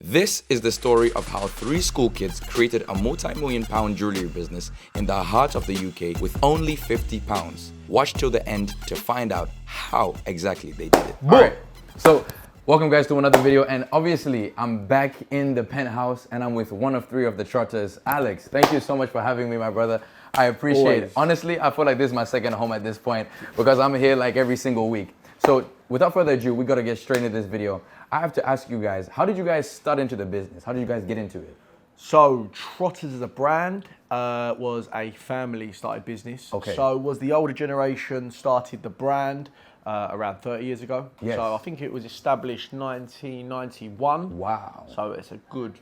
This is the story of how three school kids created a multi-million-pound jewelry business in the heart of the UK with only £50. Watch till the end to find out how exactly they did it. Alright, so welcome guys to another video, and obviously I'm back in the penthouse and I'm with one of three of the Trotters. Alex, thank you so much for having me, my brother. I appreciate it. Honestly, I feel like this is my second home at this point because I'm here like every single week. So without further ado, we gotta get straight into this video. I have to ask you guys, how did you guys start into the business? How did you guys get into it? So Trotters as a brand was a family started business. Okay. So was the older generation started the brand around 30 years ago. Yes. So I think it was established 1991. Wow. So it's a good,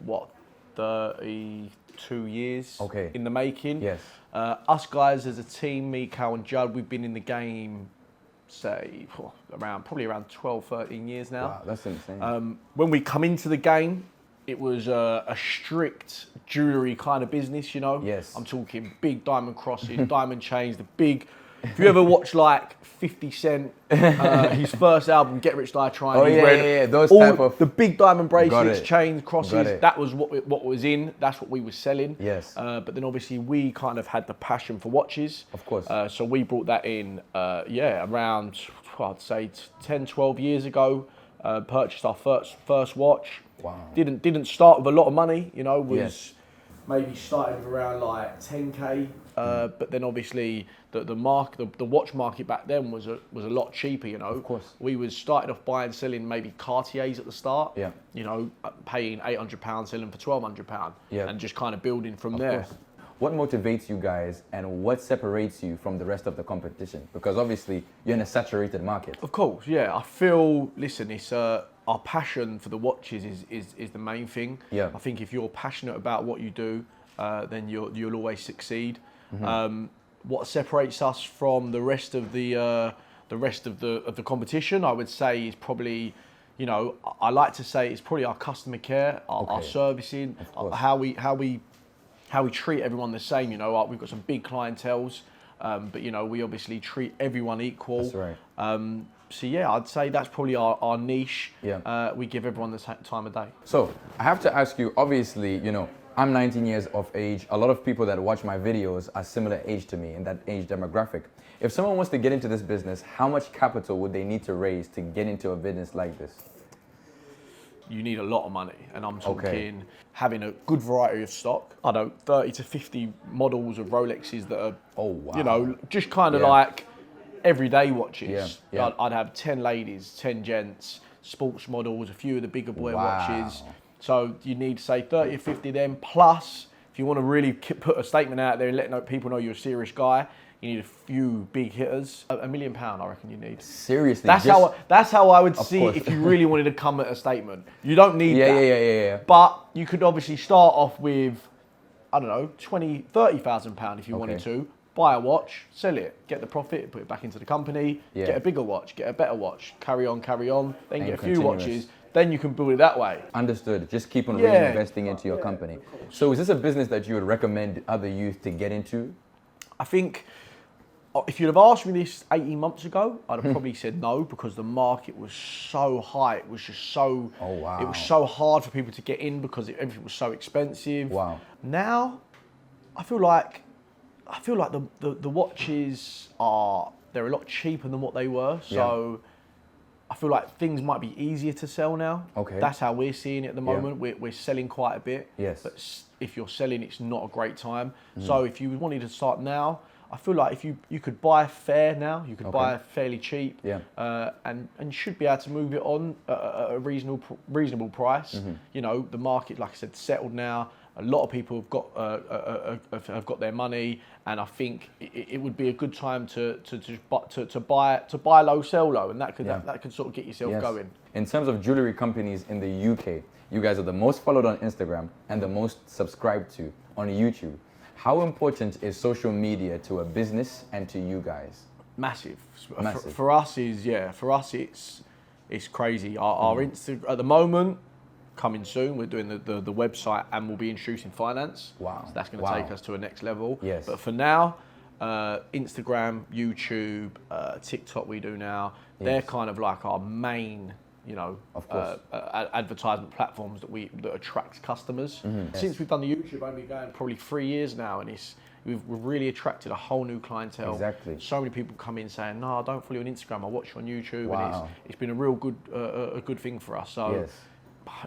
32 years in the making. Yes. Us guys as a team, me, Cal and Judd, we've been in the game, say, probably around 12, 13 years now. Wow, that's insane. When we come into the game, it was a strict jewellery kind of business, you know? Yes. I'm talking big diamond crosses, diamond chains, the big... If you ever watch like 50 Cent, his first album, Get Rich Die Trying, Oh, he's yeah, wearing yeah, those all type of... the big diamond Got bracelets, it. chains, Got crosses, it. that was what was in, that's what we were selling. Yes. But then obviously we kind of had the passion for watches. Of course. So we brought that in, around, I'd say 10, 12 years ago, purchased our first watch. Wow. Didn't start with a lot of money, you know, was Yes. maybe started with around like 10K. But then obviously the watch market back then was a lot cheaper, you know. Of course. We started off buying, selling maybe Cartiers at the start. Yeah. You know, paying £800, selling for £1,200. Yeah. And just kind of building from there. Of course. What motivates you guys and what separates you from the rest of the competition? Because obviously you're in a saturated market. Of course, yeah. I feel, listen, it's our passion for the watches is the main thing. Yeah. I think if you're passionate about what you do, then you'll always succeed. What separates us from the rest of the competition, I would say, is probably, you know, I like to say it's probably our customer care, our servicing, how we treat everyone the same. You know, we've got some big clienteles, but you know, we obviously treat everyone equal. That's right. So yeah, I'd say that's probably our niche. Yeah. We give everyone the time of day. So I have to ask you, obviously, you know, I'm 19 years of age. A lot of people that watch my videos are similar age to me in that age demographic. If someone wants to get into this business, how much capital would they need to raise to get into a business like this? You need a lot of money, and I'm talking having a good variety of stock. I know 30 to 50 models of Rolexes that are, you know, just kind of like everyday watches. Yeah. I'd have 10 ladies, 10 gents, sports models, a few of the bigger boy watches. So you need, say, 30 or 50 of them. Plus, if you want to really put a statement out there and let people know you're a serious guy, you need a few big hitters. £1 million, I reckon you need. Seriously? That's how I would see it if you really wanted to come at a statement. You don't need that. Yeah. But you could obviously start off with, I don't know, £30,000 if you wanted to. Buy a watch, sell it, get the profit, put it back into the company, get a bigger watch, get a better watch, carry on, then get a few watches. Then you can build it that way. Understood. Just keep on reinvesting into your company. So is this a business that you would recommend other youth to get into? I think if you'd have asked me this 18 months ago, I'd have probably said no, because the market was so high. It was just so, it was so hard for people to get in because everything was so expensive. Wow. Now, I feel like the watches they're a lot cheaper than what they were. So I feel like things might be easier to sell now. Okay. That's how we're seeing it at the moment. We're selling quite a bit. Yes. But if you're selling, it's not a great time. So if you wanted to start now, I feel like if you could buy fair now, you could buy fairly cheap. Yeah. And should be able to move it on at a reasonable price. You know, the market, like I said, settled now. A lot of people have got their money, and I think it would be a good time to buy low, sell low, and that could sort of get yourself going. In terms of jewelry companies in the UK, you guys are the most followed on Instagram and the most subscribed to on YouTube. How important is social media to a business and to you guys? Massive. For us it's crazy. Our Instagram at the moment, coming soon. We're doing the website, and we'll be introducing finance. Wow. So that's going to take us to a next level. Yes. But for now, Instagram, YouTube, TikTok we do now, they're kind of like our main advertisement platforms that attracts customers. Since we've done the YouTube, only going probably 3 years now, and we've really attracted a whole new clientele. Exactly. So many people come in saying, "No, I don't follow you on Instagram. I watch you on YouTube," Wow. and it's been a real good thing for us. So. Yes.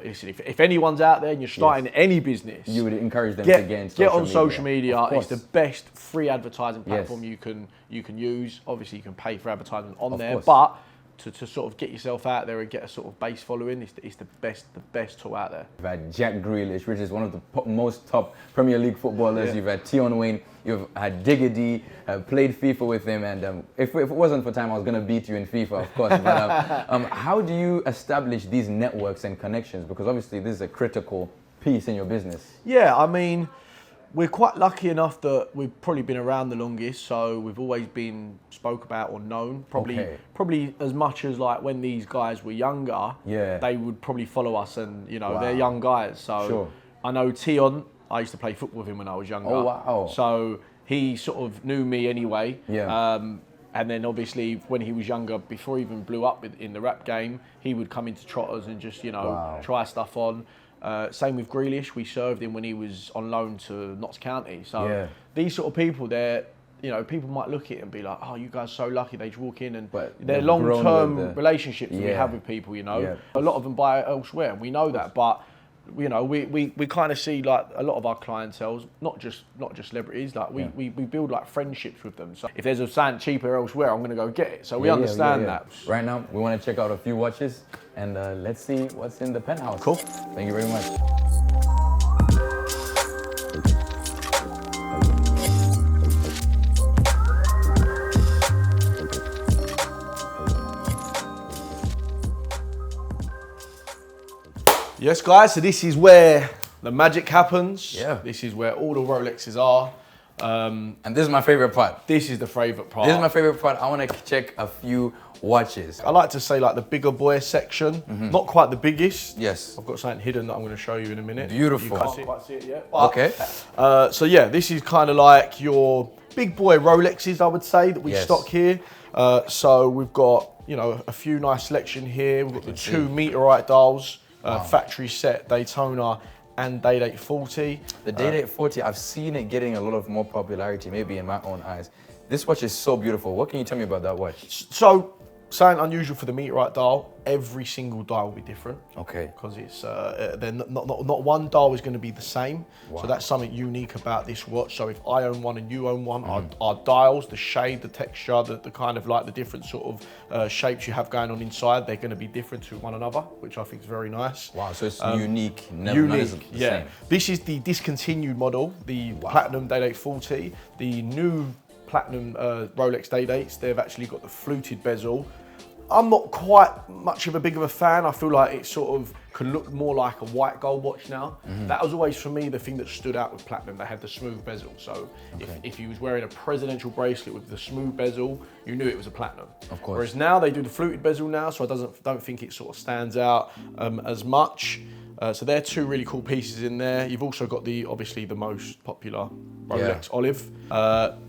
Listen, if anyone's out there and you're starting any business, you would encourage them to get on social media. Of It's the best free advertising Yes. platform you can use. Obviously, you can pay for advertising on there, course. but to sort of get yourself out there and get a sort of base following, it's the best tool out there. You've had Jack Grealish, which is one of the most top Premier League footballers. Yeah. You've had Tion Wayne. You've had Diggity. Played FIFA with him, and if it wasn't for time, I was gonna beat you in FIFA, of course. But how do you establish these networks and connections? Because obviously, this is a critical piece in your business. Yeah, I mean, we're quite lucky enough that we've probably been around the longest, so we've always been spoke about or known. Probably as much as like when these guys were younger, they would probably follow us, and they're young guys. So I know Tion. I used to play football with him when I was younger. Oh wow! So he sort of knew me anyway. Yeah. And then obviously when he was younger, before he even blew up in the rap game, he would come into Trotters and just try stuff on. Same with Grealish. We served him when he was on loan to Notts County. So these sort of people, people might look at it and be like, "Oh, you guys are so lucky." They just walk in, and they're long-term relationships that we have with people. A lot of them buy elsewhere, and we know that, but. We kind of see like a lot of our clientele, not just celebrities. Like we build like friendships with them. So if there's a something cheaper elsewhere, I'm going to go get it. So we understand that. Right now, we want to check out a few watches, and let's see what's in the penthouse. Cool. Thank you very much. Yes, guys, so this is where the magic happens. Yeah. This is where all the Rolexes are. And this is my favorite part. This is the favourite part. This is my favorite part. I want to check a few watches. I like to say like the bigger boy section, not quite the biggest. Yes. I've got something hidden that I'm going to show you in a minute. Beautiful. You can't quite see it yet. But, Okay. So yeah, this is kind of like your big boy Rolexes, I would say, that we stock here. So we've got, a few nice selection here. We've got the 2 meteorite dials. Factory set Daytona and Day-Date 40. The Day-Date 40, I've seen it getting a lot of more popularity, maybe in my own eyes. This watch is so beautiful. What can you tell me about that watch? So, something unusual for the meteorite dial, every single dial will be different. Okay. Because it's not one dial is going to be the same. Wow. So that's something unique about this watch. So if I own one and you own one, our dials, the shade, the texture, the kind of like the different sort of shapes you have going on inside, they're going to be different to one another, which I think is very nice. Wow, so it's unique. None is the same. This is the discontinued model, the Platinum Day-Date 40. The new Platinum Rolex Day-Dates, they've actually got the fluted bezel. I'm not quite much of a fan. I feel like it sort of can look more like a white gold watch now. That was always for me the thing that stood out with Platinum. They had the smooth bezel. So if you was wearing a presidential bracelet with the smooth bezel, you knew it was a Platinum. Of course. Whereas now they do the fluted bezel now, so I don't think it sort of stands out as much. So they're 2 really cool pieces in there. You've also got obviously the most popular Rolex Olive.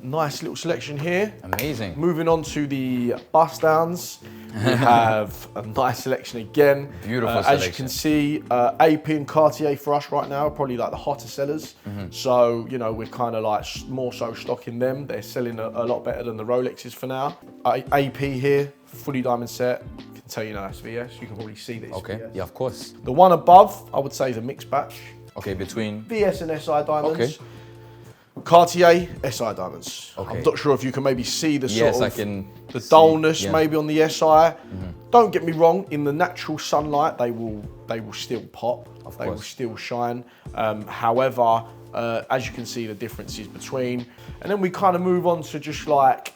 Nice little selection here. Amazing. Moving on to the bust downs, we have a nice selection again. Beautiful As you can see, AP and Cartier for us right now are probably like the hotter sellers. So, we're kind of like more so stocking them. They're selling a lot better than the Rolexes for now. AP here, fully diamond set. Tell you that's VS, you can probably see this. Okay, VS. yeah, of course. The one above, I would say, is a mixed batch. Okay, between? VS and SI diamonds. Okay. Cartier, SI diamonds. Okay. I'm not sure if you can maybe see the sort of I can the see, dullness maybe on the SI. Don't get me wrong, in the natural sunlight, they will still pop. They will still shine. However, as you can see, the differences between. And then we kind of move on to just like,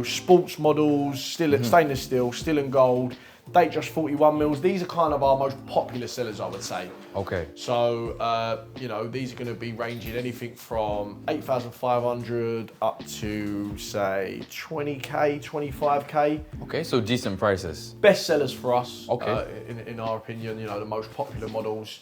sports models, stainless steel, still in gold, date just 41 mils. These are kind of our most popular sellers, I would say. Okay. So, these are going to be ranging anything from 8,500 up to, say, 20K, 25K. Okay, so decent prices. Best sellers for us, okay. In our opinion, the most popular models.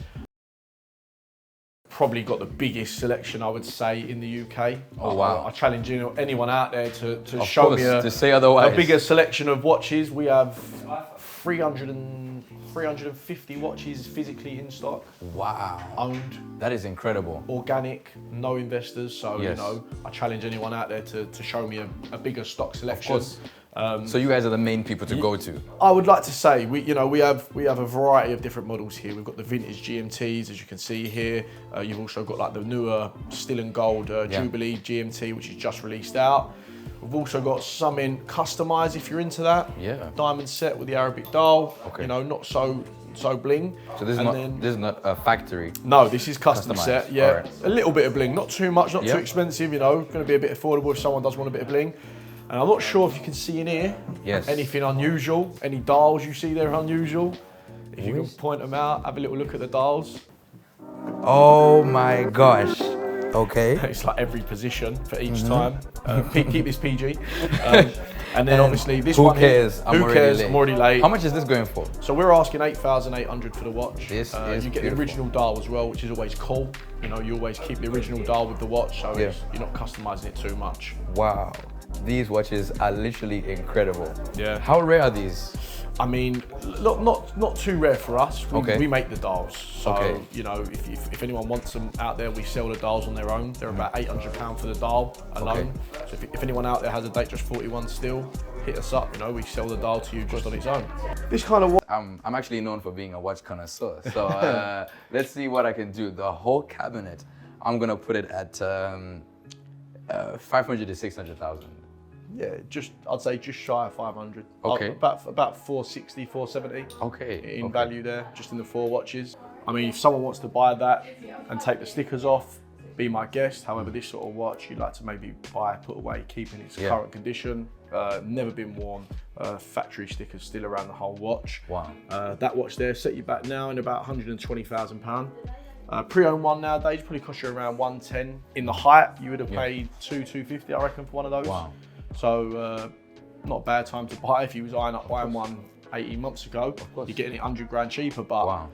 Probably got the biggest selection, I would say, in the UK. Oh wow! I challenge anyone out there to show me to say otherwise. A bigger selection of watches. We have 350 watches physically in stock. Wow. Owned. That is incredible. Organic, no investors. So, Yes. you know, I challenge anyone out there to show me a bigger stock selection. Of course. So you guys are the main people to go to. I would like to say we have a variety of different models here. We've got the vintage GMTs, as you can see here. You've also got like the newer still and gold Jubilee GMT, which is just released out. We've also got some in customized if you're into that. Yeah. Diamond set with the Arabic dial. Okay. You know, not so bling. So this is not a factory. No, this is custom Customized. set. Yeah, Alright. a little bit of bling, not too much, not Yeah. too expensive. You know, going to be a bit affordable if someone does want a bit of bling. And I'm not sure if you can see in here Yes. anything unusual, any dials you see there unusual. If you can point them out, have a little look at the dials. Oh my gosh. Okay. It's like every position for each time. Keep this PG. And then obviously this Who one here, cares? who cares? I'm already late. How much is this going for? So we're asking 8,800 for the watch. This is you get beautiful. the original dial as well, which is always cool. You know, you always keep the original dial with the watch, so Yeah. you're not customizing it too much. Wow. These watches are literally incredible. Yeah. How rare are these? I mean, not too rare for us. Okay. We make the dials, so Okay. you know, if anyone wants them out there, we sell the dials on their own. They're about £800 for the dial alone. So if anyone out there has a Datejust 41 still, hit us up. You know, we sell the dial to you just on its own. This kind of watch. I'm actually known for being a watch connoisseur, so let's see what I can do. The whole cabinet, I'm gonna put it at 500 to 600,000. Yeah, I'd say just shy of 500. Okay. About 460, 470. Okay. In okay. value there, just in the 4 watches. I mean, if someone wants to buy that and take the stickers off, be my guest. However, this sort of watch you'd like to maybe buy, put away, keep in its current condition, never been worn, factory stickers still around the whole watch. Wow. That watch there set you back now in about £120,000. Pre-owned one nowadays probably cost you around 110. In the height, you would have paid 250, I reckon, for one of those. Wow. So not a bad time to buy if you was eyeing up buying one 18 months ago. You're getting it 100 grand cheaper, but Wow.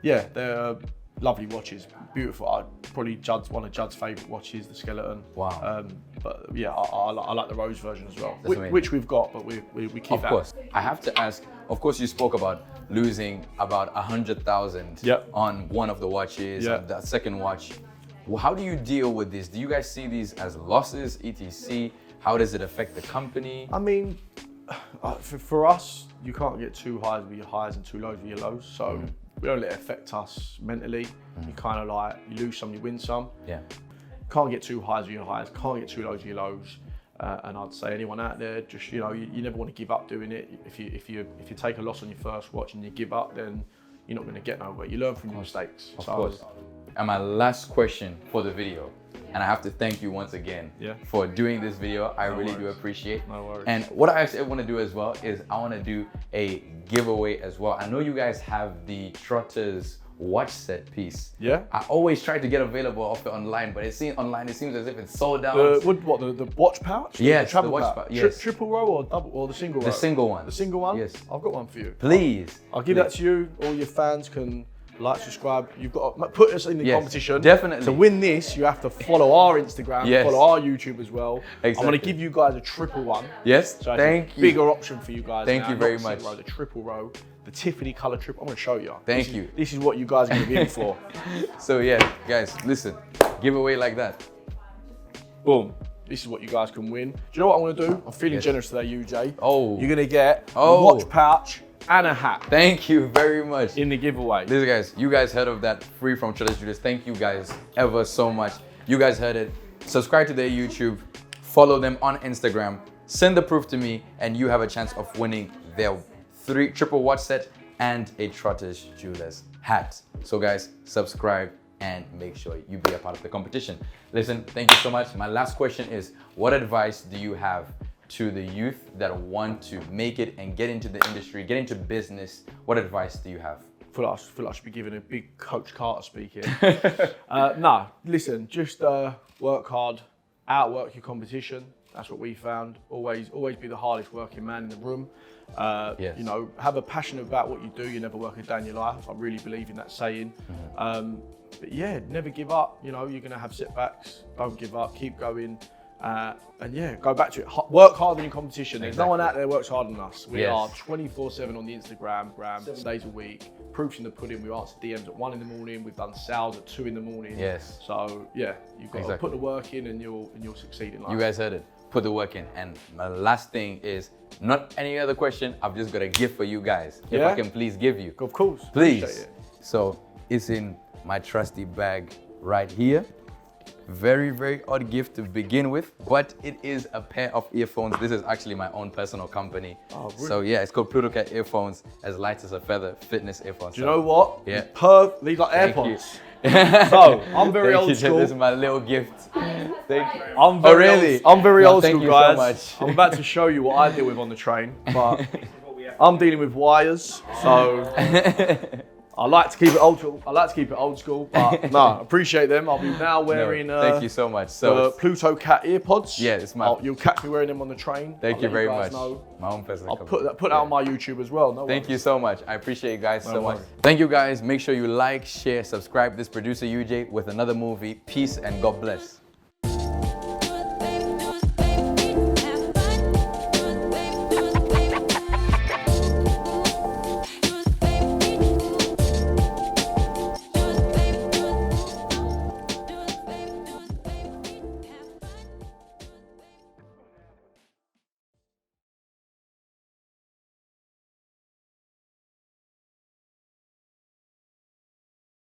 yeah, they're lovely watches, beautiful. I'd probably one of Judd's favourite watches, the Skeleton. Wow. But yeah, I like the Rose version as well, amazing. which we've got, but we keep Of that. course. I have to ask, of course you spoke about losing about 100,000 Yep. on one of the watches, Yeah. on that second watch. Well, how do you deal with this? Do you guys see these as losses, etc.? How does it affect the company? I mean, for us, you can't get too high with your highs and too lows with your lows. So we don't let it affect us mentally. You kind of like, you lose some, you win some. Yeah. Can't get too highs with your highs, can't get too lows with your lows. And I'd say anyone out there, just you never want to give up doing it. If you take a loss on your first watch and you give up, then you're not going to get nowhere. You learn from your mistakes. Of course. And my last question for the video, and I have to thank you once again for doing this video. I really do appreciate. No worries. And what I actually want to do as well is I want to do a giveaway as well. I know you guys have the Trotters watch set piece. Yeah. I always try to get available off it online, but it seems as if it's sold out. The watch pouch? Yes, the travel the watch pouch. pouch, yes. Triple row or double or the single row? The single one. The single one? Yes. I've got one for you. Please. I'll give that to you. All your fans can like, subscribe. You've got to put us in the competition. Definitely. To win this, you have to follow our Instagram, follow our YouTube as well. Exactly. I'm going to give you guys a triple one. Yes, So thank it's a you. bigger option for you guys. Thank now, you not very the single much. Row, the triple row, the Tiffany color triple. I'm going to show you. Thank you. This is what you guys are going to be in for. So yeah, guys, listen, giveaway like that. Boom. This is what you guys can win. Do you know what I'm going to do? I'm feeling generous today, UJ. Oh. You're going to get a Oh. watch pouch and a hat Thank you very much. in the giveaway. Listen, guys, you guys heard of that free from Trotters Julius. Thank you guys ever so much. You guys heard it. Subscribe to their YouTube, follow them on Instagram, send the proof to me, and you have a chance of winning their triple watch set and a Trotters Julius hat. So guys, subscribe and make sure you be a part of the competition. Listen, thank you so much. My last question is, what advice do you have to the youth that want to make it and get into the industry, get into business? What advice do you have? I feel like I should be giving a big Coach Carter speak here. No, listen, just work hard, outwork your competition. That's what we found. Always be the hardest working man in the room. Yes. You know, have a passion about what you do. You never work a day in your life. I really believe in that saying. But yeah, never give up. You know, you're gonna have setbacks. Don't give up. Keep going. And yeah, go back to it. Work hard in your competition. There's no one Exactly. out there that works harder than us. We Yes. are 24/7 on the Instagram, 7 days a week. Proofs in the pudding. We answer DMs at 1 in the morning. We've done sales at 2 in the morning. Yes. So yeah, you've got to put the work in, and you'll succeed in life. You guys heard it. Put the work in. And my last thing is not any other question. I've just got a gift for you guys. If Yeah? I can please give you. Of course. Please. Appreciate it. So it's in my trusty bag right here. Very, very odd gift to begin with, but it is a pair of earphones. This is actually my own personal company. Oh, really? So yeah, it's called Pluto Cat earphones, as light as a feather, fitness earphones. Do you know what? Yeah. These like Thank AirPods. So I'm very Thank old you, school. This is my little gift. Thank you. I'm very really? old, I'm very No, old thank school, you so guys. much. I'm about to show you what I deal with on the train, but I'm dealing with wires, so I like to keep it old school. But no, I appreciate them. I'll be now wearing. Thank you so much. The So Pluto Cat earpods. Yeah, it's my- You'll catch me wearing them on the train. thank I'll you let very guys much. know. My own personal I'll company. put that on my YouTube as well. No Thank you so much. I appreciate you guys so much. worries. Thank you guys. Make sure you like, share, subscribe. This producer UJ with another movie. Peace and God bless.